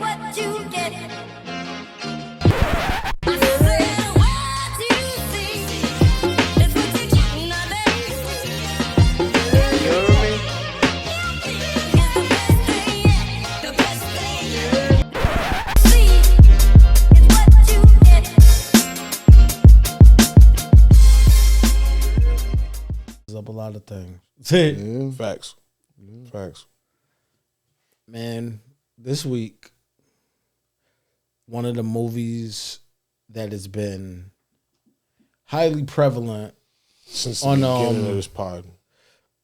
what you get. Up a lot of things. Yeah. Facts. Facts. Man, this week, one of the movies that has been highly prevalent Since the on beginning of this pod.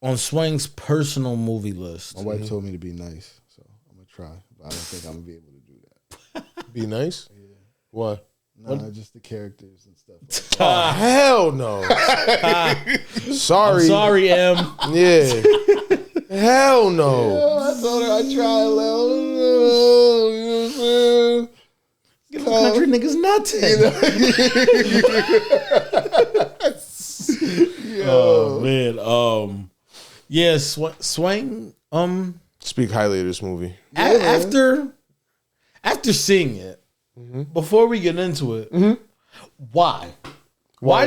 on Swang's personal movie list. My wife told me to be nice, so I'm gonna try. But I don't think I'm gonna be able to do that. Be nice? Yeah. What? No, just the characters and stuff. Oh, hell no. Sorry. I'm sorry, M. Yeah. Hell no. I told her I try a little. You know what I'm saying? Give them country niggas nothing. Oh man. Yeah, Swang. Speak highly of this movie. After seeing it, before we get into it, why? Why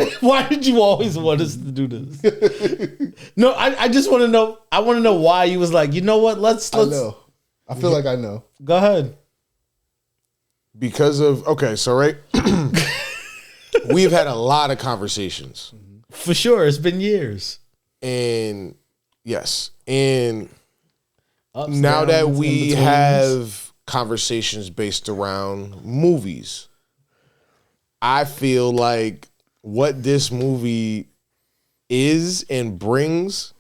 did you always want us to do this? No, I just want to know. I want to know why you was like, you know what? Let's. I know. I feel like I know. Go ahead. Because of so right, we've had a lot of conversations, For sure, it's been years. and yes, and Ups, now downs, that we in-betweens. have conversations based around movies, I feel like what this movie is and brings,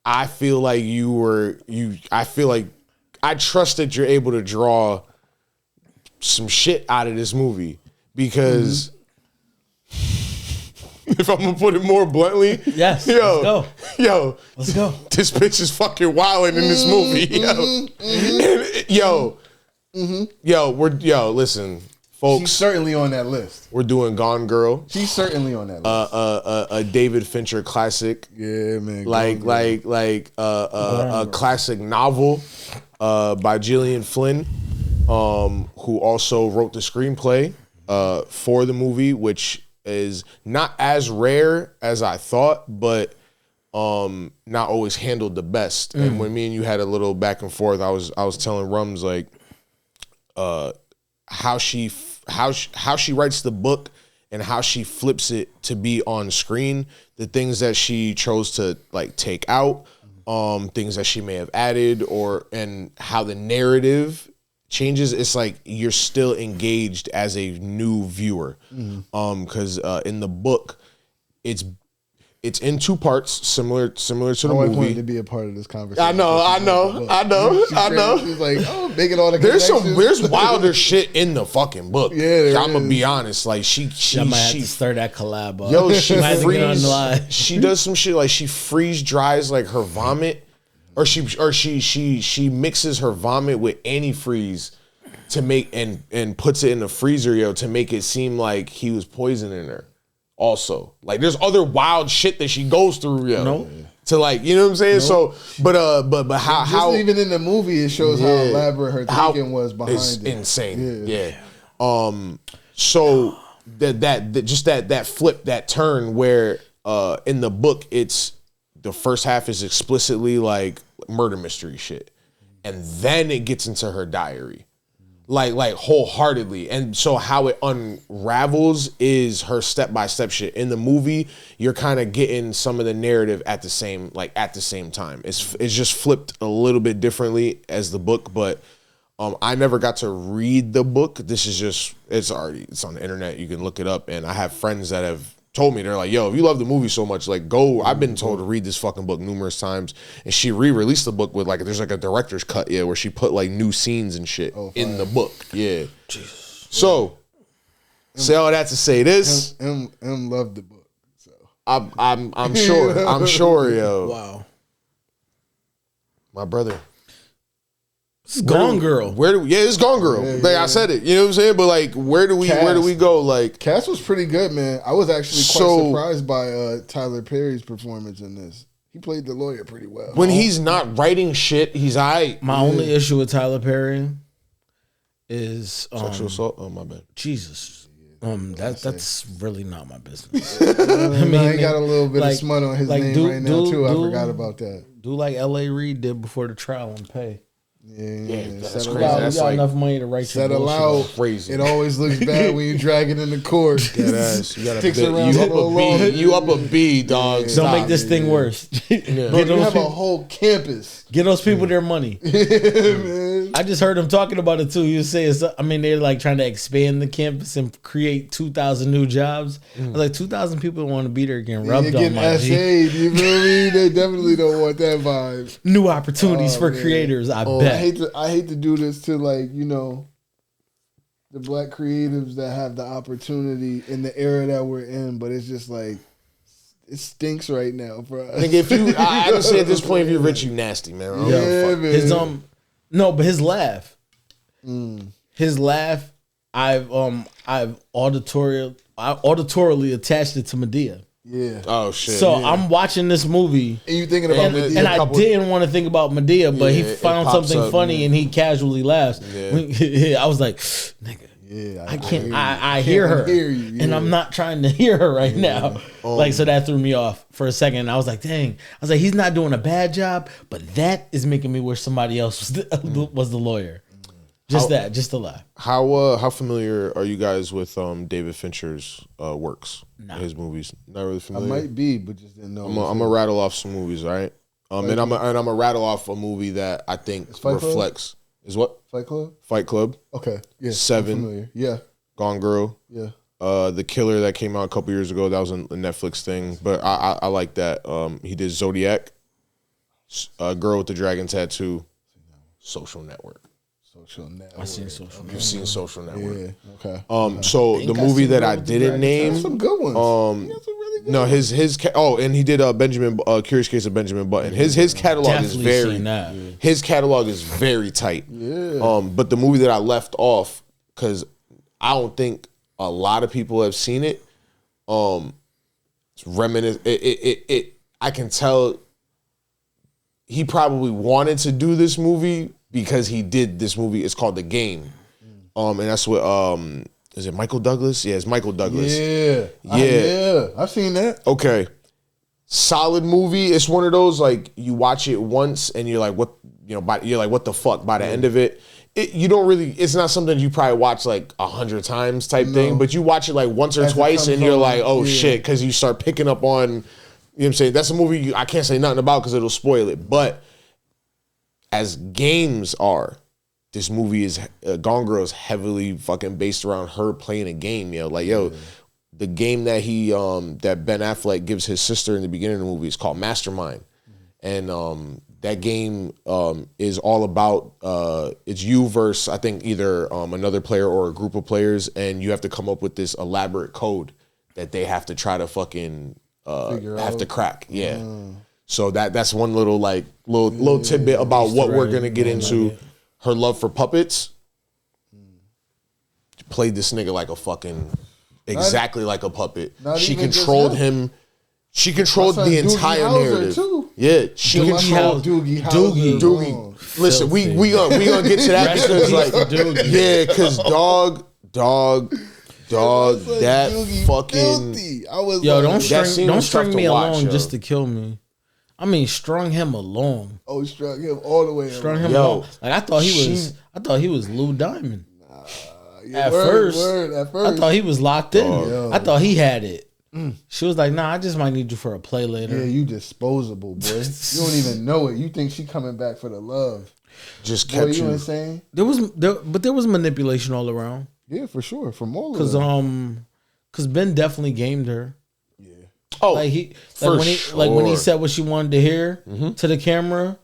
I feel like I feel like I trust that you're able to draw some shit out of this movie because if I'm gonna put it more bluntly, Yes, let's go. Let's go. This bitch is fucking wilding in this movie, listen, folks. She's certainly on that list. We're doing Gone Girl, She's certainly on that list. a David Fincher classic, Yeah, man. a classic novel by Gillian Flynn, who also wrote the screenplay for the movie, which is not as rare as I thought, but not always handled the best. And when me and you had a little back and forth, I was telling Rums like how she writes the book and how she flips it to be on screen, the things that she chose to like take out, things that she may have added, and how the narrative changes. It's like you're still engaged as a new viewer, because in the book it's in two parts, similar to My the wife wanted movie. to be a part of this conversation. I know. She's like, oh, making all the There's wilder shit in the fucking book. Yeah, I'm gonna be honest. Like she I might have to stir that collab up. Yo, she Might have to get on the line. she does some shit like she freeze dries like her vomit, or she mixes her vomit with antifreeze to make and puts it in the freezer, to make it seem like he was poisoning her. Also, like there's other wild shit that she goes through, to like, you know what I'm saying? So, but how even in the movie it shows how elaborate her thinking was behind it's it. insane. Yeah. So that flip, that turn where in the book it's the first half is explicitly like murder mystery shit, and then it gets into her diary. Like wholeheartedly. And so how it unravels is her step-by-step shit. In the movie, you're kind of getting some of the narrative at the same time. It's just flipped a little bit differently as the book, but I never got to read the book. This is just, it's on the internet. You can look it up. And I have friends that have told me, they're like, yo, if you love the movie so much, like go, I've been told to read this fucking book numerous times. And she re-released the book with like, there's like a director's cut, where she put like new scenes and shit in the book. Yeah. Jesus. So, say all that to say this. M loved the book. So I'm sure, yo. Wow. My brother. This is Gone Girl. It's Gone Girl. I said it. You know what I'm saying? But like, where do we go? Like, Cass was pretty good, man. I was actually quite surprised by Tyler Perry's performance in this. He played the lawyer pretty well. When he's not writing shit, he's aight. My only issue with Tyler Perry is Sexual assault. Oh my bad. Jesus. That's really not my business. I mean, he got a little bit of smut on his name right now too. I forgot about that. Do like L.A. Reid did before the trial and pay. Yeah, that's You crazy. got That's like enough money to write your Settle bullshit. out. crazy. It always looks bad when you drag it into court. That ass. You got a Sticks bit. around You a up little a B. longer. You up a B, dog. Don't Stop. make this thing worse. Bro, you have a whole campus. Get those people their money. Man. I just heard him talking about it too. He was saying, they're like trying to expand the campus and create 2,000 new jobs. I was like, 2,000 people want to be there getting rubbed You're on. getting My G. SA'd, you feel me? They definitely don't want that vibe. New opportunities for man. creators. I I bet. hate to do this to, like, you know, the black creatives that have the opportunity in the era that we're in, but it's just like it stinks right now for us. I think if you, I would say at this point, if you're rich, you nasty, man. I don't give a Yeah, fuck. man. His no, but his laugh, his laugh. I've auditorily attached it to Medea. Yeah. Oh shit. So I'm watching this movie. And you thinking about And, Medea? and I didn't want to think about Medea, but he Yeah, it found pops something up, funny yeah. and he casually laughs. Yeah. I was like, nigga, Yeah, I can't. I I hear her, hear you, and yeah. I'm not trying to hear her right now. Like, so that threw me off for a second. I was like, dang. I was like, he's not doing a bad job, but that is making me wish somebody else was the lawyer. Just the laugh. How familiar are you guys with David Fincher's works? Nah. His movies? Not really I familiar. might be, but just didn't know. I'm gonna rattle off some movies, all right? And I'm gonna rattle off a movie that I think Fight Club? reflects is what Fight Club. Fight Club, Okay. Yeah. Seven. I'm familiar. Yeah. Gone Girl, Yeah. The Killer that came out a couple years ago. That was a Netflix thing, but I like that. He did Zodiac, Girl with the Dragon Tattoo, Social Network. Social Network. I seen social. You've seen Social Network. Yeah. Okay. So the movie that I didn't name, Some good ones. He got some really good no, ones. and he did Curious Case of Benjamin Button. His catalog is Definitely very seen that. his catalog is very tight. Yeah. But the movie that I left off because I don't think a lot of people have seen it. It's reminiscent. I can tell he probably wanted to do this movie because he did this movie. It's called The Game. And that's what is it Michael Douglas? Yeah, it's Michael Douglas. Yeah. Yeah. I've seen that. Okay. Solid movie. It's one of those like you watch it once and you're like, what you're like, what the fuck? By the end of it, you don't really. It's not something you probably watch like 100 times type thing, but you watch it like once or As it twice and comes you're on, like, oh yeah. shit, because you start picking up on. You know what I'm saying? That's a movie I can't say nothing about because it'll spoil it. But as games are, this movie is Gone Girl is heavily fucking based around her playing a game. The game that that Ben Affleck gives his sister in the beginning of the movie is called Mastermind, and that game is all about it's you versus I think either another player or a group of players, and you have to come up with this elaborate code that they have to try to fucking have to crack. Yeah. So that's one little little tidbit about what we're gonna get into. Her love for puppets. Played this nigga like a fucking exactly like a puppet. not She even just controlled him. him. She controlled My son the Doogie entire Howser, narrative. too. Yeah, she My son controlled Doogie Howser. Doogie. Listen, we gonna get to that Rest in because peace like to Doogie. yeah, because dog, that Doogie fucking filthy. I was Yo, like, don't scene was tough string to me watch, along yo. just to kill me. I mean, strung him along. Oh, struck him all the way. Strung around. him Yo, along. Like I thought he was Lou Diamond. Yeah, At word, first. at I first. thought he was locked in. Yo. I thought he had it. She was like, nah, I just might need you for a play later. Yeah, you disposable, boy. You don't even know it. You think she coming back for the love. just Boy, kept you you. insane? There was manipulation all around. Yeah, for sure. From all of them. Cause Ben definitely gamed her. Oh, Like for when he sure. said what she wanted to hear to the camera,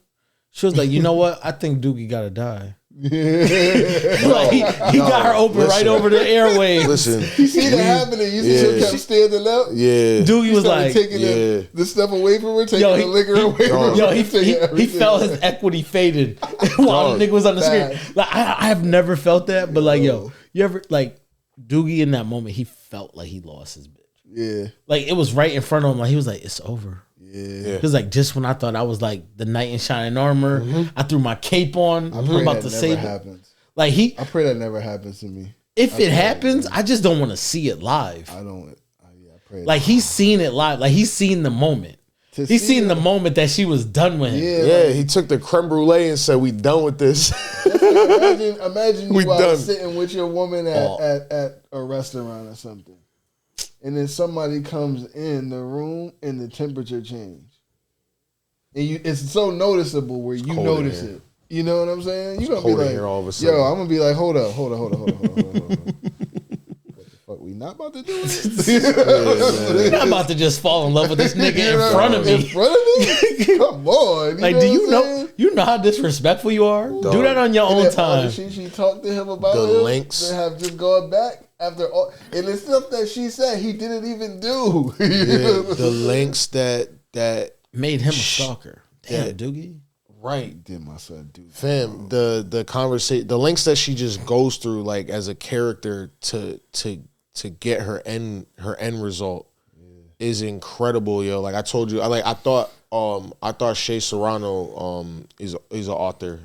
she was like, you know what? I think Doogie gotta die. Like he got her open right listen. over the airwaves. Listen, You see that happening. You see she Yeah. kept standing up. yeah, Doogie was Started like, taking yeah. the stuff away from her, taking Yo, the he- liquor away from her. yo, he taking he everything. felt his equity faded while the nigga was on the Bad. screen. Like I have never felt that, but like yo, you ever like Doogie in that moment? He felt like he lost his bitch. Yeah, Like it was right in front of him. Like he was like, it's over. yeah. It was like just when I thought I was like the knight in shining armor, I threw my cape on. I'm Pray about that to never save it. happens. Like I pray that never happens to me. if it happens, I just don't want to see it live. I don't. I pray. Like he's seen it live. Like he's seen the moment. He's seen the moment that she was done with him. Yeah, he took the creme brulee and said, "We done with this." Imagine you out sitting with your woman at a restaurant or something, and then somebody comes in the room and the temperature change, and it's so noticeable where you notice it. You know what I'm saying? You're gonna be like, all of a sudden. "Yo, I'm gonna be like, hold up. What we not about to do this? You're not about to just fall in love with this nigga in front of me. In front of me? Come on. Like, do you know? You know how disrespectful you are. Dog. Do that on your own time. She talked to him about the him. links. They have just gone back after all, and it's stuff that she said he didn't even do. The links that made him a stalker. Damn, Doogie. Right. Did my son do? Fam, the conversation, the links that she just goes through, like as a character to get her end result is incredible, yo. Like I told you, I thought Shea Serrano is an author.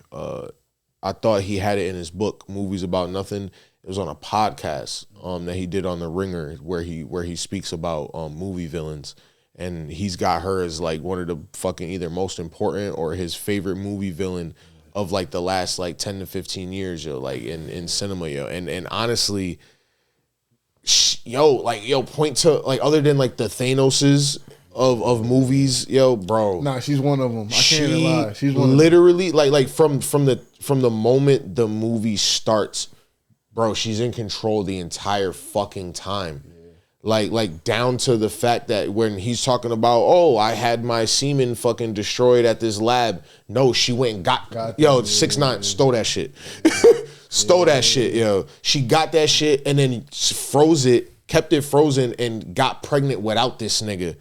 I thought he had it in his book, Movies About Nothing. It was on a podcast that he did on The Ringer where he speaks about movie villains. And he's got her as like one of the fucking either most important or his favorite movie villain of like the last like 10 to 15 years, yo, like in cinema, yo. And honestly, point to like other than like the Thanoses of movies, yo, bro. Nah, she's one of them. I can't even lie. She's one literally of them. like from the moment the movie starts, bro, she's in control the entire fucking time. Like down to the fact that when he's talking about, oh, I had my semen fucking destroyed at this lab. No, she went and got 6ix9ine stole that shit. Stole that shit, yo. She got that shit and then froze it, kept it frozen and got pregnant without this nigga.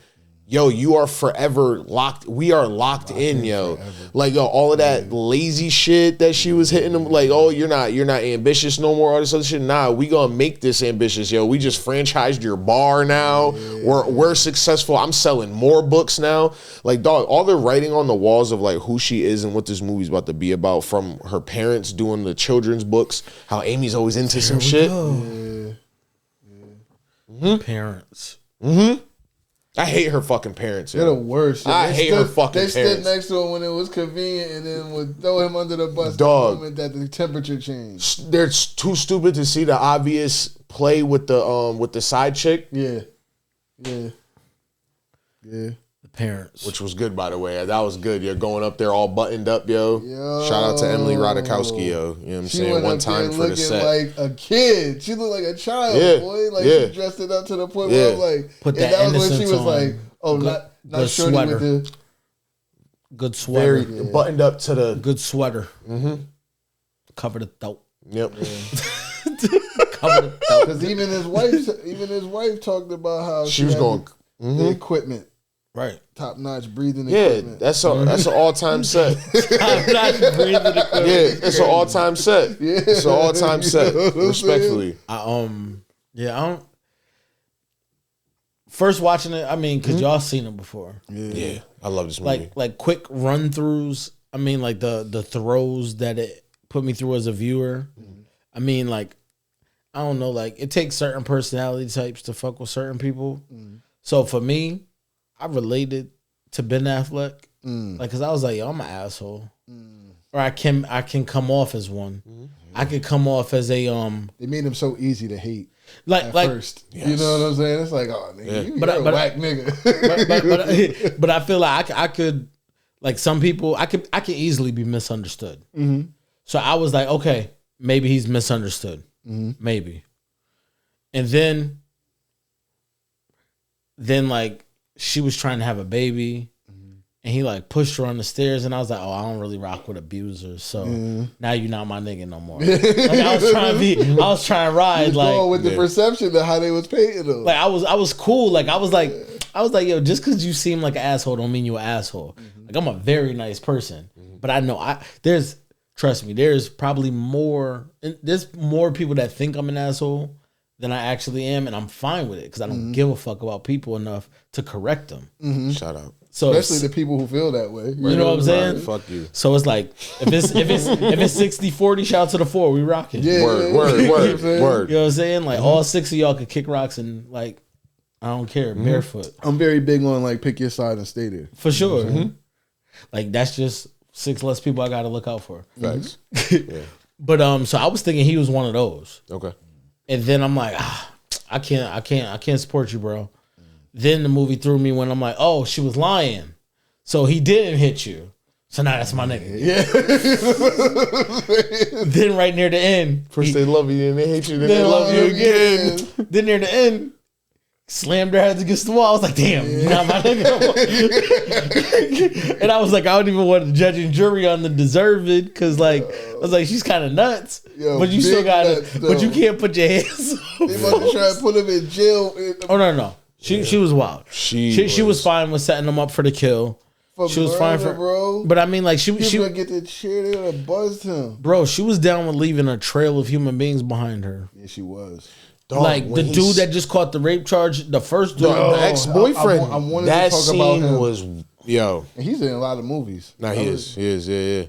Yo, you are forever locked. We are locked in, yo. Forever. Like, yo, all of that lazy shit that she was hitting them, like, oh, you're not ambitious no more, all this other shit. Nah, we gonna make this ambitious, yo. We just franchised your bar now. Yeah. We're successful. I'm selling more books now. Like, dog, all the writing on the walls of like who she is and what this movie's about to be about, from her parents doing the children's books, how Amy's always into some shit. Parents. Mm-hmm. I hate her fucking parents. They're the worst. I hate her fucking parents. They stood next to him when it was convenient and then would throw him under the bus the moment that the temperature changed. They're too stupid to see the obvious play with the side chick. Yeah. The parents. Which was good, by the way. That was good. You're going up there all buttoned up, yo. Shout out to Emily Ratajkowski, yo. You know what I'm saying? One time for the set. Like a kid. She looked like a child, boy. Like she dressed it up to the point where I'm like, put that was when she was on. like, oh, not shorty sweater. with the good sweater. Very buttoned up to the good sweater. Mm-hmm. Cover the throat. Yep. Cover the throat. Because even his wife talked about how she was going the equipment. Right. Top notch breathing Yeah, equipment. that's an all time set. Top notch breathing equipment. Yeah, it's an all time set. Yeah. It's an all time set. Respectfully. I don't. First watching it, I mean, because y'all seen it before. Yeah, I love this movie. Like quick run throughs. I mean, like the throws that it put me through as a viewer. I mean, like, I don't know, like it takes certain personality types to fuck with certain people. So for me, I related to Ben Affleck, like, cause I was like, yo, I'm an asshole, or I can come off as one. I could come off as a They made him so easy to hate. Like first, you know what I'm saying? It's like, oh, nigga, you're a whack nigga. but I feel like I could, like some people, I could easily be misunderstood. So I was like, okay, maybe he's misunderstood, maybe, and then like. She was trying to have a baby, and he like pushed her on the stairs, and I was like, "Oh, I don't really rock with abusers, so now you're not my nigga no more." Like I was trying to ride like with the perception of how they was painting them. Like I was cool. Like I was like, yo, just because you seem like an asshole don't mean you're an asshole. Like I'm a very nice person, but I know trust me, there's probably more people that think I'm an asshole than I actually am, and I'm fine with it because I don't give a fuck about people enough to correct them. Shout out. So especially the people who feel that way. You know what I'm saying? Right, fuck you. So it's like if it's 60-40, shout out to the 4. We rocking. Yeah, Word. You know what I'm saying? Like all 6 of y'all could kick rocks and like I don't care, barefoot. I'm very big on like pick your side and stay there. For sure. Like that's just 6 less people I got to look out for. Facts. But so I was thinking he was one of those. Okay. And then I'm like, I can't support you, bro. Then the movie threw me when I'm like, oh, she was lying. So he didn't hit you. So now that's my nigga. Yeah. Then right near the end. First they love you, then they hate you, then they love you again. Then near the end, slammed her heads against the wall. I was like, damn, you're not my nigga. And I was like, I don't even want the judge and jury on the deserved because like I was like, she's kind of nuts. Yo, but you still got nuts, to, but you can't put your hands on. They about to try to put him in jail. Oh no. She was wild. She was fine with setting him up for the kill. She was fine for, bro. But I mean, like she gonna get the chair. They would have buzzed him, bro. She was down with leaving a trail of human beings behind her. Yeah, she was. Dog, like the dude that just caught the rape charge, the first dude, the ex-boyfriend. I wanted that to talk scene about him. was and he's in a lot of movies. Nah, he is, yeah.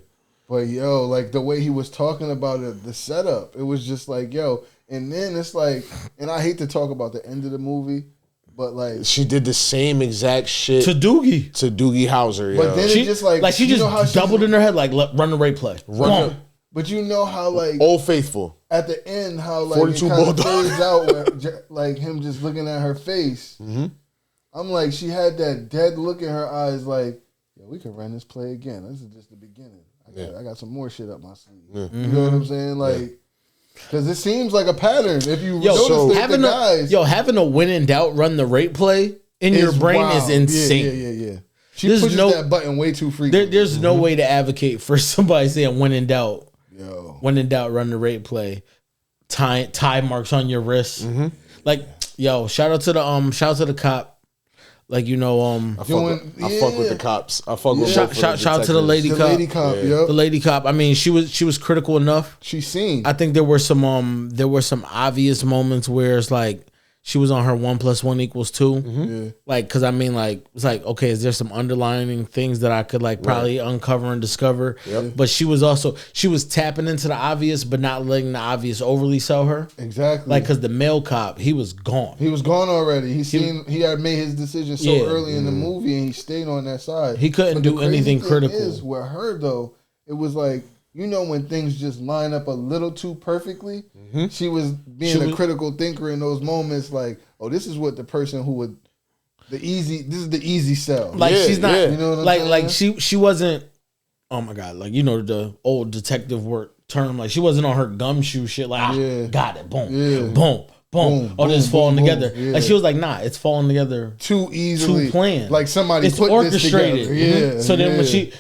But yo, like the way he was talking about it, the setup, it was just like yo. And then it's like, and I hate to talk about the end of the movie. But like she did the same exact shit to Doogie Howser. But then she it just like she just doubled in her head like run the rape play. But you know how like Old Faithful at the end how like 42 it kind of Bulldogs. fades out where, like him just looking at her face. I'm like she had that dead look in her eyes like yeah we can run this play again. This is just the beginning. I got some more shit up my sleeve. You know what I'm saying? Like. Because it seems like a pattern. If you notice having the guys, having a when in doubt run the rape play in your brain is insane. Yeah. She pushes that button way too frequently. There's no way to advocate for somebody saying when in doubt. Yo. When in doubt, run the rape play. Tie marks on your wrist. Like yo, shout out to the cop. Like I fuck with the cops. I fuck with shout out to the lady cop. The lady cop. I mean, she was critical enough. She's seen. I think there were some obvious moments where it's like she was on her 1 + 1 = 2. Like, cause I mean, like it's like okay, is there some underlying things that I could like probably uncover and discover? But she was tapping into the obvious, but not letting the obvious overly sell her. Exactly. Like, cause the male cop, he was gone. He was gone already. He had made his decision so early in the movie, and he stayed on that side. He couldn't do anything critical. Is with her though, it was like. You know when things just line up a little too perfectly? She was being a critical thinker in those moments like, oh, this is what the person who would this is the easy sell. Like she's not you know what I'm saying? she wasn't oh my god, like the old detective work term, like she wasn't on her gumshoe shit like got it, boom, boom. Oh, this is falling together. Yeah. Like she was like, nah, it's falling together too easily, too planned. Like somebody it's put orchestrated. This together. Yeah.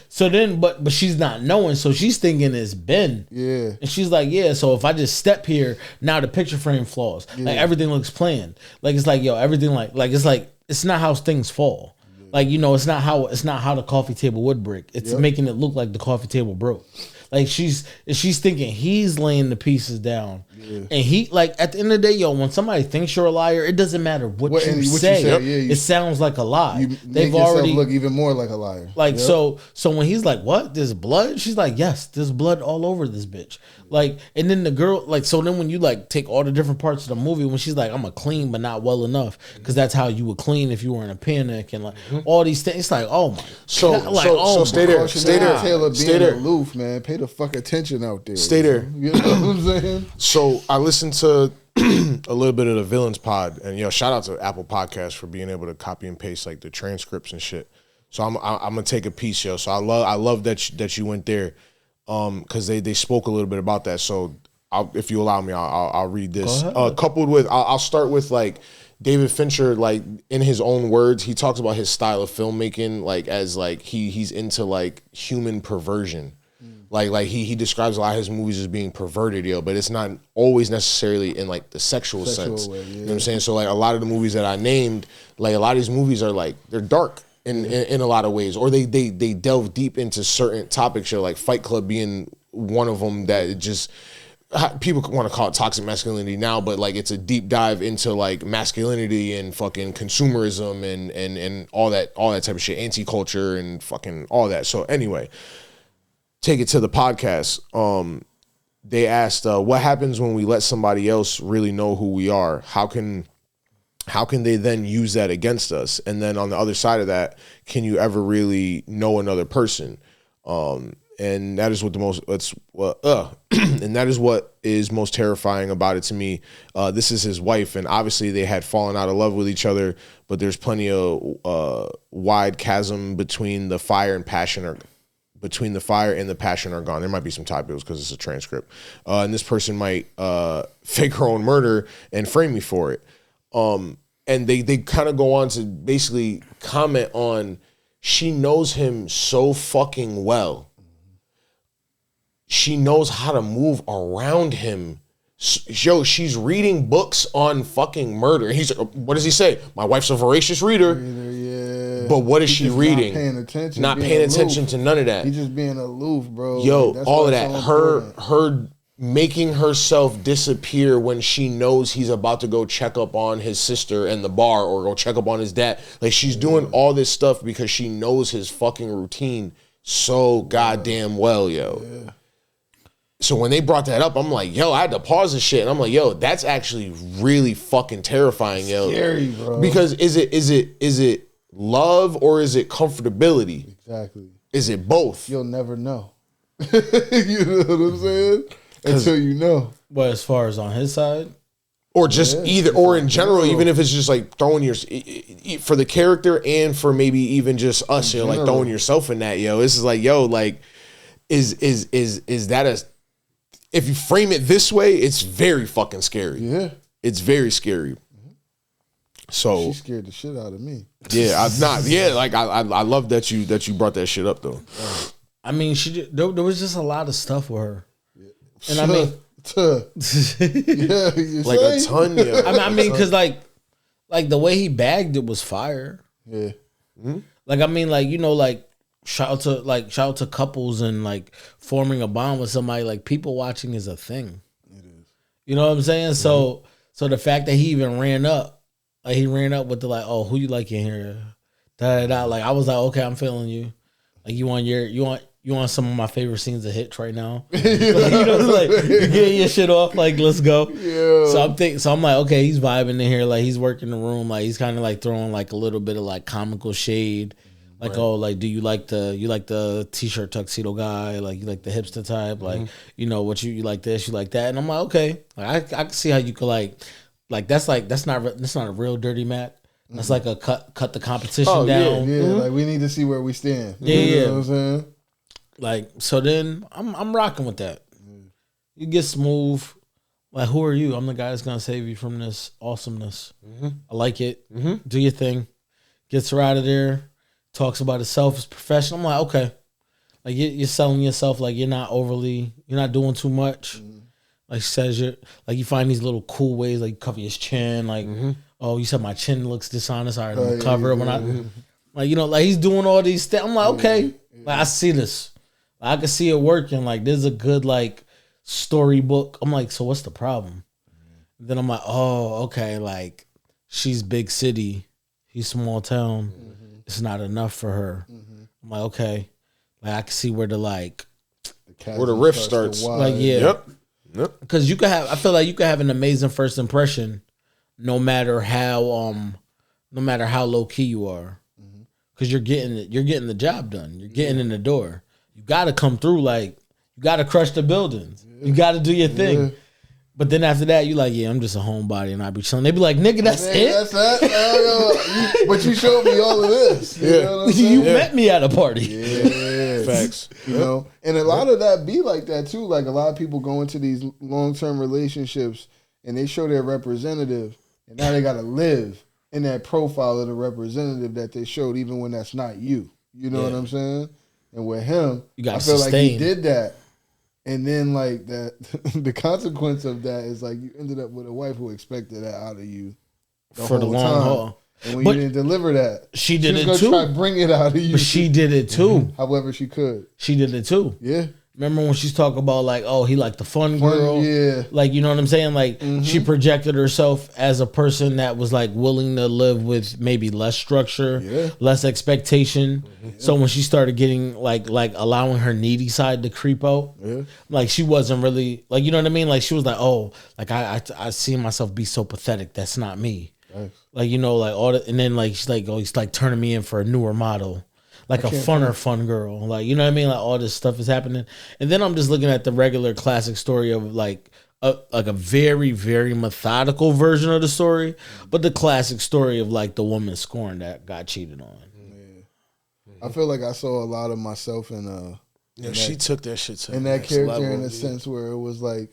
So then but she's not knowing, so she's thinking it's Ben. Yeah. And she's like, yeah. So if I just step here, now the picture frame flaws. Like everything looks planned. Like it's like everything like it's like it's not how things fall. Like it's not how the coffee table would break. It's making it look like the coffee table broke. Like she's thinking he's laying the pieces down, and he like at the end of the day, when somebody thinks you're a liar, it doesn't matter what you say. It sounds like a lie. They've already look even more like a liar. Like so when he's like, "What? There's blood?" She's like, "Yes, there's blood all over this bitch." Like, and then the girl like so then when you like take all the different parts of the movie, when she's like, "I'm a clean but not well enough," because that's how you would clean if you were in a panic and like all these things. It's like, oh my, God. Like, so stay there, Taylor being aloof, man. Pay the fuck attention out there. Stay there. You know what I'm saying? So I listened to a little bit of the Villains pod, and shout out to Apple Podcasts for being able to copy and paste like the transcripts and shit. So I'm gonna take a piece, yo. So I love that you went there, because they spoke a little bit about that. So if you allow me, I'll read this. Coupled with I'll start with like David Fincher, like in his own words, he talks about his style of filmmaking, like as like he's into like human perversion. Like he describes a lot of his movies as being perverted, but it's not always necessarily in like the sexual sense. Way, You know what I'm saying? So like a lot of the movies that I named, like a lot of these movies are like they're dark in a lot of ways, or they delve deep into certain topics. Like Fight Club being one of them that it just people want to call it toxic masculinity now, but like it's a deep dive into like masculinity and fucking consumerism and all that type of shit, anti-culture and fucking all that. So anyway, take it to the podcast. They asked, what happens when we let somebody else really know who we are? How can they then use that against us? And then on the other side of that, can you ever really know another person? And that is what and that is what is most terrifying about it to me. This is his wife, and obviously they had fallen out of love with each other, but there's plenty of wide chasm between the fire and the passion are gone. There might be some typos because it's a transcript. And this person might fake her own murder and frame me for it. And they kind of go on to basically comment on, she knows him so fucking well. She knows how to move around him. Yo, she's reading books on fucking murder. And he's like, what does he say? My wife's a voracious reader. Yeah. But what is she reading? Not paying attention to none of that. He's just being aloof, bro. Yo, like, all of that. Her making herself disappear when she knows he's about to go check up on his sister in the bar or go check up on his dad. Like, she's doing all this stuff because she knows his fucking routine so goddamn well, yo. Yeah. So when they brought that up, I'm like, yo, I had to pause this shit. And I'm like, yo, that's actually really fucking terrifying, yo. Scary, bro. Because is it love or is it comfortability? Exactly. Is it both? You'll never know. You know what I'm saying? Until you know. But as far as on his side? Or just either, or in general, even if it's just like throwing your, for the character and for maybe even just us, you know, like throwing yourself in that, yo. This is like, yo, like, is that a, if you frame it this way, it's very fucking scary. Yeah. It's very scary. So she scared the shit out of me. Yeah, I'm not. Yeah, like I love that you brought that shit up though. I mean, there was just a lot of stuff with her, and I mean, yeah, like a ton. Yeah. I mean, because like the way he bagged it was fire. Yeah. Mm-hmm. Like I mean, like, you know, like shout out to couples and like forming a bond with somebody. Like, people watching is a thing. It is. You know what I'm saying? Mm-hmm. So the fact that he even ran up, like he ran up with the like, oh, who you like in here? Da da da. Like, I was like, okay, I'm feeling you. Like, you want some of my favorite scenes of Hitch right now? Like, you know, like you're getting your shit off. Like, let's go. Yeah. So I'm like, okay, he's vibing in here. Like, he's working the room. Like, he's kind of like throwing like a little bit of like comical shade. Like, right. Oh, like, do you like the t-shirt tuxedo guy? Like, you like the hipster type? Like, you know what you like this, you like that? And I'm like, okay, like, I can see how you could like that's not a real dirty Matt. That's like a cut the competition down. Yeah, like we need to see where we stand. Yeah, you know what I'm saying? Like, so then I'm rocking with that. You get smooth. Like, who are you? I'm the guy that's gonna save you from this awesomeness. I like it. Do your thing. Gets her out of there. Talks about himself as professional. I'm like, okay. Like, you're selling yourself like you're not doing too much. Like, says you find these little cool ways, like you cover his chin, like, oh, you said my chin looks dishonest. All right, I'm gonna cover it when I, like, you know, like he's doing all these things. I'm like, okay, like I see this. Like, I can see it working. Like, there's a good like storybook. I'm like, so what's the problem? Then I'm like, oh, okay, like she's big city, he's small town. It's not enough for her. I'm like, okay, like I can see where the rift starts. Like, yeah, yep. Because I feel like you could have an amazing first impression, no matter how low key you are, because you're getting the job done. You're getting in the door. You got to come through. Like, you got to crush the buildings. You got to do your thing. But then after that, you like, yeah, I'm just a homebody and I be chilling. They be like, nigga, that's it. That's that. But you showed me all of this. You know what I'm saying? You met me at a party. Yeah, facts. You know, and a lot of that be like that too. Like, a lot of people go into these long-term relationships and they show their representative, and now they got to live in that profile of the representative that they showed, even when that's not you. You know what I'm saying? And with him, I feel like he did that. And then, like, that, the consequence of that is, like, you ended up with a wife who expected that out of you for the long haul. And when you didn't deliver that, she did it too. She was going to try to bring it out of you. But she did it too. However she could. She did it too. Yeah. Remember when she's talking about like, oh, he like the fun girl, yeah, like you know what I'm saying? Like she projected herself as a person that was like willing to live with maybe less structure, less expectation. So when she started getting like allowing her needy side to creep out, like she wasn't really like, you know what I mean? Like she was like, oh, like I see myself be so pathetic. That's not me. Nice. Like you know, like all the, and then like she's like, oh, he's like turning me in for a newer model. Like a funner fun girl. Like, you know what I mean? Like all this stuff is happening. And then I'm just looking at the regular classic story of like a very, very methodical version of the story, but the classic story of like the woman scorned that got cheated on. Yeah. I feel like I saw a lot of myself in she took that shit to in that character level, in a sense where it was like,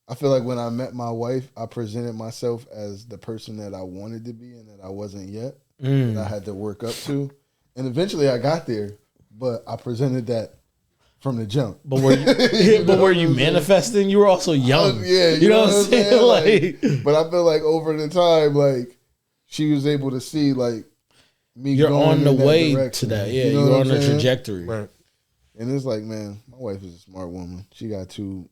I feel like when I met my wife, I presented myself as the person that I wanted to be and that I wasn't yet. That I had to work up to. And eventually I got there, but I presented that from the jump. But were you, were you manifesting? You were also young. You know what I'm saying? Like, but I feel like over the time, like she was able to see like me. You're going on the way direction. to that. Yeah, you know you're on the trajectory. Right. And it's like, man, my wife is a smart woman. She got 2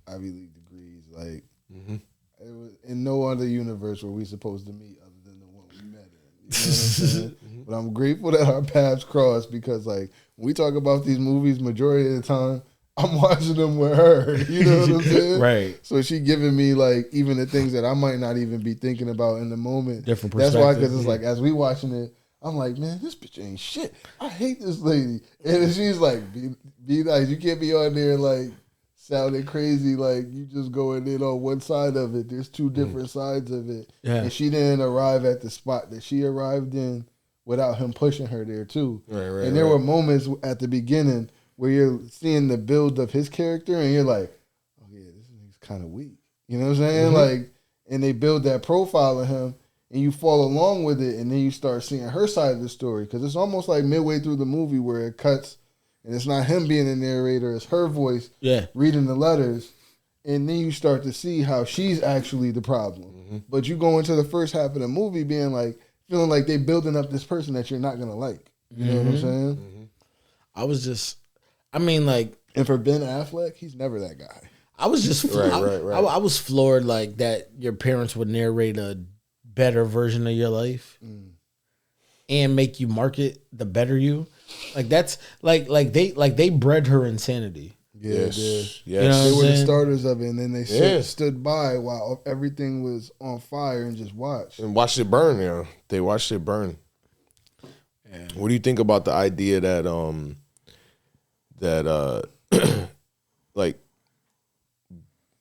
Ivy League degrees. Like, it was in no other universe were we supposed to meet other than the one we met in. You know what I'm saying? But I'm grateful that our paths crossed because, like, when we talk about these movies, majority of the time, I'm watching them with her. You know what I'm saying? Right. So she giving me, like, even the things that I might not even be thinking about in the moment. Different perspective. That's why, because it's like, as we watching it, I'm like, man, this bitch ain't shit. I hate this lady. And she's like, be nice. You can't be on there, like, sounding crazy, like you just going in on one side of it. There's 2 different sides of it. Yeah. And she didn't arrive at the spot that she arrived in without him pushing her there too. Right, and there were moments at the beginning where you're seeing the build of his character and you're like, oh yeah, this is kind of weak. You know what I'm saying? Like, and they build that profile of him and you fall along with it and then you start seeing her side of the story. Because it's almost like midway through the movie where it cuts and it's not him being the narrator, it's her voice reading the letters. And then you start to see how she's actually the problem. But you go into the first half of the movie being like, feeling like they building up this person that you're not going to like. You know what I'm saying? I was just, I mean, like. And for Ben Affleck, he's never that guy. I was just, I was floored like that your parents would narrate a better version of your life and make you market the better you. Like that's like they bred her insanity. Yes. You know they were the starters of it, and then they stood by while everything was on fire and just watched. And watched it burn, They watched it burn. Yeah. What do you think about the idea that like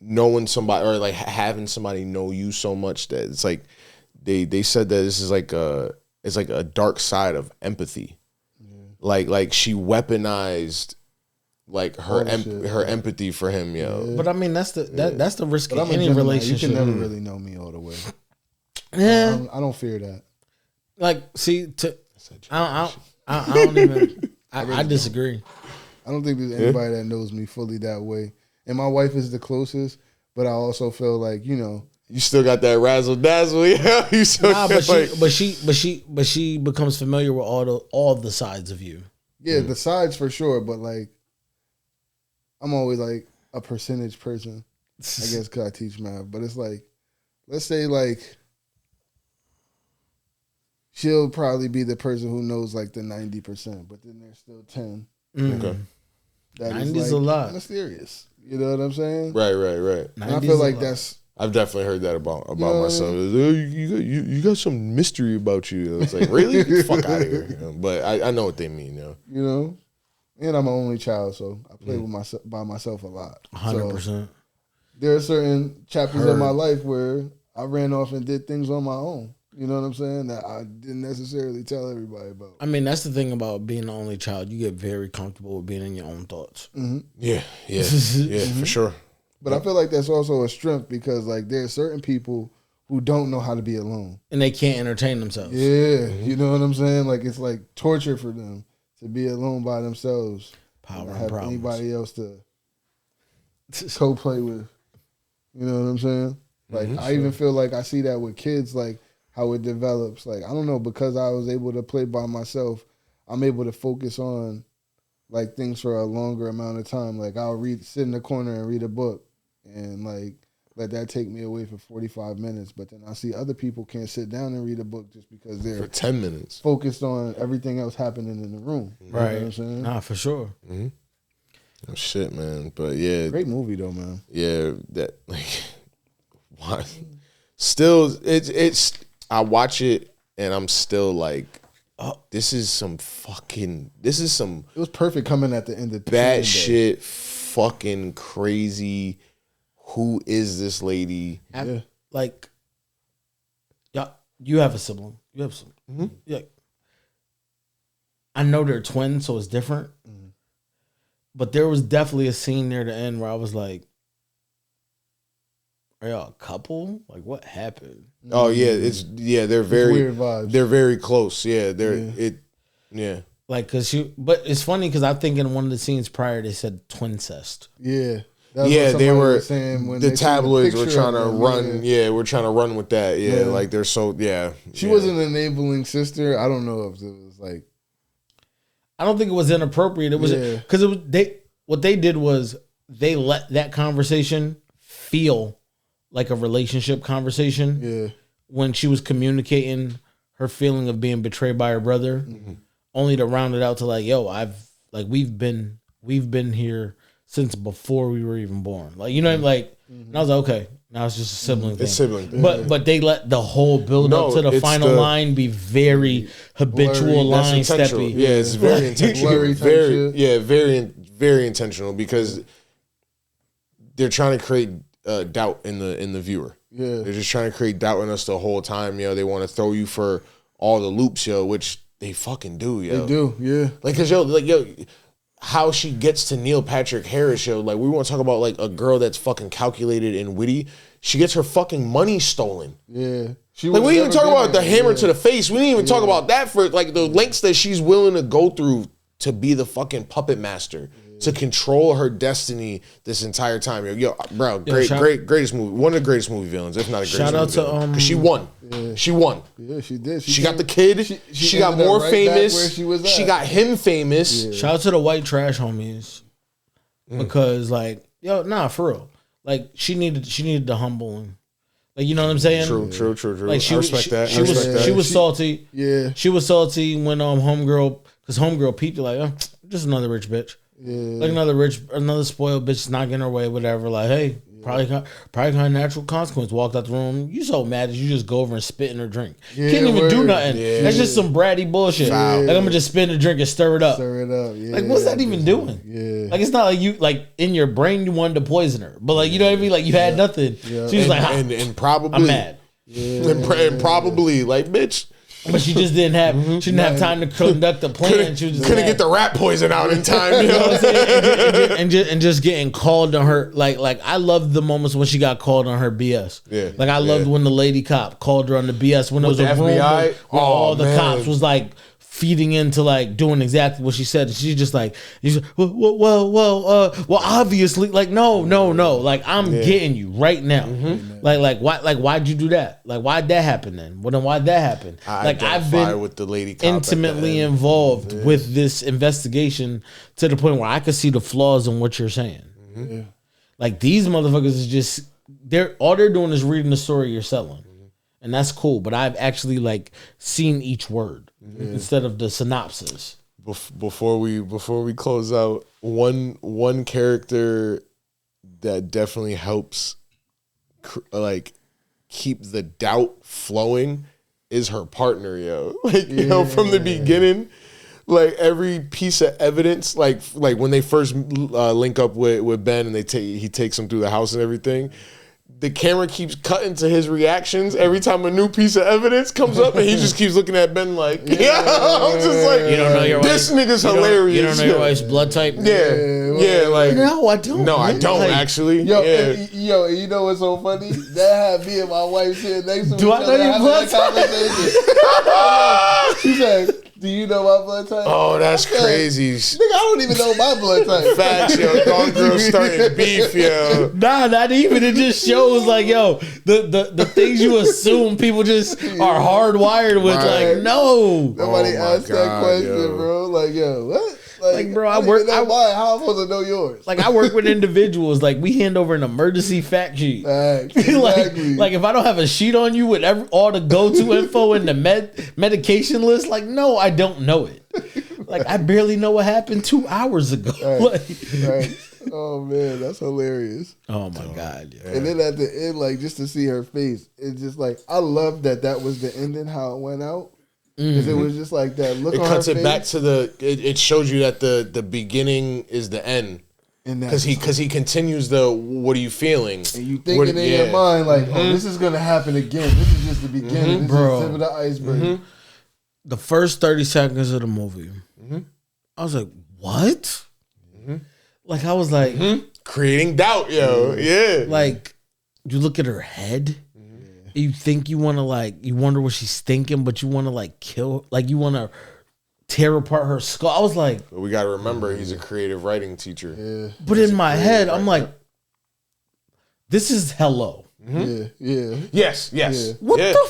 knowing somebody or like having somebody know you so much that it's like they said that this is like it's like a dark side of empathy. Like she weaponized like her empathy for him, But I mean that's the risk of any relationship. You can never really know me all the way. Yeah, I don't fear that. Like, see, I don't even. I disagree. I don't think there's anybody that knows me fully that way. And my wife is the closest, but I also feel like you still got that razzle dazzle, You still but she becomes familiar with all the sides of you. Yeah, the sides for sure. But like, I'm always like a percentage person. I guess because I teach math. But it's like, let's say like, she'll probably be the person who knows like the 90%, but then there's still 10. Okay, that 90 is like a lot. Mysterious. You know what I'm saying? Right. And I feel like that's. I've definitely heard that about myself. Oh, you got some mystery about you. It's like, really? Get the fuck out of here. But I know what they mean. You know, and I'm an only child, so I play with by myself a lot. 100%. So there are certain chapters of my life where I ran off and did things on my own. You know what I'm saying? That I didn't necessarily tell everybody about. I mean, that's the thing about being the only child. You get very comfortable with being in your own thoughts. Mm-hmm. Yeah, for sure. But I feel like that's also a strength because like there are certain people who don't know how to be alone. And they can't entertain themselves. Yeah, you know what I'm saying? Like it's like torture for them to be alone by themselves. Power and have problems. Anybody else to co-play with. You know what I'm saying? Like I even feel like I see that with kids, like how it develops. Like I don't know, because I was able to play by myself, I'm able to focus on like things for a longer amount of time. Like I'll sit in the corner and read a book, and like let that take me away for 45 minutes. But then I see other people can't sit down and read a book just because they're for 10 minutes focused on everything else happening in the room. Right. You know what I'm saying? Nah, for sure. Mm-hmm. Oh, shit, man. But yeah, great movie though, man. Yeah, that like why? Still, it's. I watch it and I'm still like, oh, this is some. It was perfect coming at the end of bad shit. Fucking crazy. Who is this lady? Yeah. Like, yeah, you have a sibling. You have some. Mm-hmm. Yeah. I know they're twins, so it's different. Mm-hmm. But there was definitely a scene near the end where I was like, are y'all a couple? Like, what happened? Oh yeah, they're very weird vibes. They're very close. Yeah, Like, but it's funny because I think in one of the scenes prior they said twincest. Yeah. They were saying when the tabloids were trying to run. Yeah, we're trying to run with that. Yeah, like they're so. Yeah, she was an enabling sister. I don't know if it was like. I don't think it was inappropriate. It was because what they did was they let that conversation feel like a relationship conversation. Yeah. When she was communicating her feeling of being betrayed by her brother, only to round it out to like, yo, we've been here since before we were even born. Like, you know, like, and I was like, okay, now it's just a sibling thing. It's sibling thing. But they let the whole build up to the final line be very habitual line steppy. Yeah, it's very intentional. Very intentional because they're trying to create doubt in the viewer. Yeah, they're just trying to create doubt in us the whole time. Yo, they want to throw you for all the loops, yo, which they fucking do, yo. They do, yeah. Like, cause how she gets to Neil Patrick Harris, yo. Like, we want to talk about like a girl that's fucking calculated and witty. She gets her fucking money stolen. Yeah. We didn't even talk about the hammer to the face. We didn't even talk about that for like the lengths that she's willing to go through to be the fucking puppet master, to control her destiny this entire time. Greatest movie. One of the greatest movie villains, if not a greatest movie villain. Shout out to because she won. Yeah. She won. Yeah, she did. She got the kid. She got more famous. She got him famous. Yeah. Shout out to the white trash homies. Because for real. Like she needed to humble him. Like, you know what I'm saying? True. Like I respect that. She was salty. Yeah. She was salty when homegirl peeped like, oh, just another rich bitch. Yeah. Like another spoiled bitch not getting her way, whatever. Like, hey, probably kind of natural consequence. Walked out the room. You so mad that you just go over and spit in her drink. Yeah, can't even do nothing. Yeah. That's just some bratty bullshit. Yeah. Like, I'm gonna just spit in the drink and stir it up. Yeah. Like, what's that even doing? Yeah. Like, it's not like you like in your brain you wanted to poison her, but like, you know what I mean? Like, you had nothing. Yeah. She was and probably I'm mad. Yeah. And probably like, bitch. But she just didn't have. She didn't have time to conduct the plan. She was couldn't get the rat poison out in time. You know what I'm saying? and just getting called on her. Like I loved the moments when she got called on her BS. Yeah. Like I loved when the lady cop called her on the BS when there was a room where all the cops was like feeding into like doing exactly what she said. She's just like, well, obviously, like no, like I'm getting you right now. Like why'd you do that? Like why'd that happen then? Well, then why'd that happen? I've been with the lady cop intimately involved with this investigation to the point where I could see the flaws in what you're saying. Yeah. Like these motherfuckers is just all they're doing is reading the story you're selling. And that's cool, but I've actually like seen each word instead of the synopsis. Before we close out, one character that definitely helps like keep the doubt flowing is her partner, yo. Like from the beginning, like every piece of evidence, like when they first link up with Ben and he takes him through the house and everything. The camera keeps cutting to his reactions every time a new piece of evidence comes up, and he just keeps looking at Ben like, I'm just like, you don't know your this wife, nigga's hilarious. You don't know your wife's blood type? Yeah, like no, I don't. No, I don't actually. Yo, you know what's so funny? That had me and my wife sitting next to me. Do I know your blood type? She said, do you know my blood type? Oh, that's crazy. Nigga, I don't even know my blood type. Facts, yo. Dog girl starting beef, yo. Nah, not even. It just shows like, yo, the things you assume people just are hardwired with. Right. Like, no. Nobody asked that question, bro. Like, yo, what? Like, bro, I work. How am I supposed to know yours? Like, I work with individuals. Like, we hand over an emergency fact sheet. Exactly. like if I don't have a sheet on you with all the go-to info and the medication list, like, no, I don't know it. Like, I barely know what happened 2 hours ago. Right. Oh man, that's hilarious. Oh my God. Yeah. And then at the end, like, just to see her face, it's just like, I love that was the ending, how it went out. Because it was just like that look on her face. It cuts it back to it shows you that the beginning is the end. Because he continues what are you feeling? And you thinking in your mind, like, oh, this is going to happen again. This is just the beginning. This is the tip of the iceberg. The first 30 seconds of the movie, I was like, what? Like, I was like... Creating doubt, yo. Yeah. Like, you look at her head, you think you want to, like, you wonder what she's thinking, but you want to, like, kill... Like, you want to tear apart her skull. I was like... But we got to remember, he's a creative writing teacher. Yeah. But in my head, I'm like, this is Hello. Yeah. Yes. Yeah. What the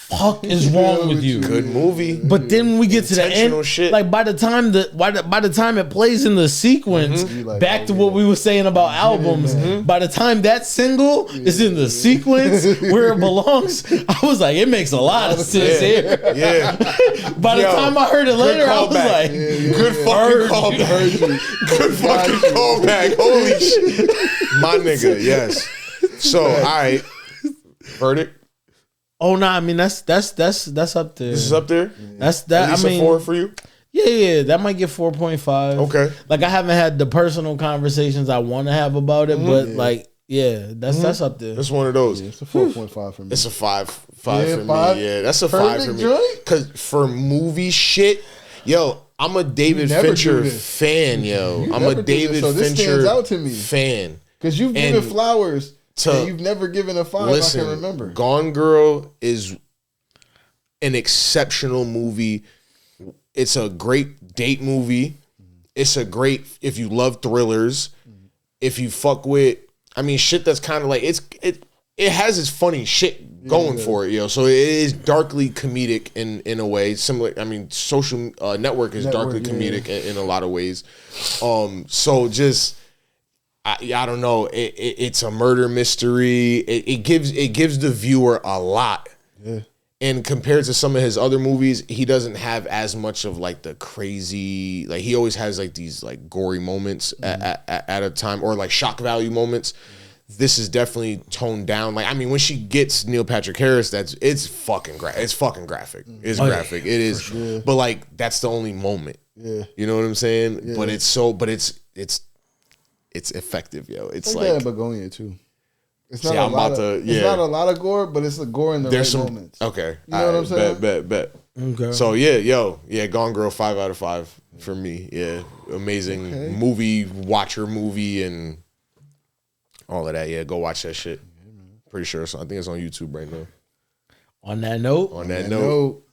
fuck is wrong with you? Good movie. But then when we get to the end, shit. like by the time it plays in the sequence, back to what we were saying about albums, by the time that single is in the sequence where it belongs, I was like, it makes a lot of sense here. Yeah. By the time I heard it later, I was like, good fucking callback. Good fucking callback. Holy shit. My nigga, yes. So, all right. Verdict? Oh no, I mean that's up there. This is up there. That's that. At least I mean, a 4 for you. Yeah, that might get 4.5. Okay. Like I haven't had the personal conversations I want to have about it, but like, that's up there. That's one of those. It's a 4.5 for me. It's a 5 for me. Yeah, that's a 5 for me. Because for movie shit, yo, I'm a David Fincher fan, yo. I'm a David Fincher stands out to me. fan. Because you've given flowers. You've never given a 5. Listen, I can remember. Gone Girl is an exceptional movie. It's a great date movie. It's a great if you love thrillers. If you fuck with, I mean, shit that's kind of like it has its funny shit going for it, yo. So it is darkly comedic in a way. Similar, I mean, Social Network is darkly comedic in a lot of ways. So just. I don't know. It's a murder mystery. It gives the viewer a lot. Yeah. And compared to some of his other movies, he doesn't have as much of like the crazy. Like he always has like these like gory moments at a time, or like shock value moments. This is definitely toned down. Like I mean, when she gets Neil Patrick Harris, it's fucking graphic. It's graphic. It is. Sure. But like that's the only moment. Yeah. You know what I'm saying? Yeah. But it's effective, yo. It's like Begonia too. It's not It's not a lot of gore, but it's a gore in the right moments. Okay, you know what I'm saying? Bet. Okay. So yeah, Gone Girl, 5 out of 5 for me. Yeah, amazing movie, watcher movie, and all of that. Yeah, go watch that shit. Pretty sure. I think it's on YouTube right now. On that note.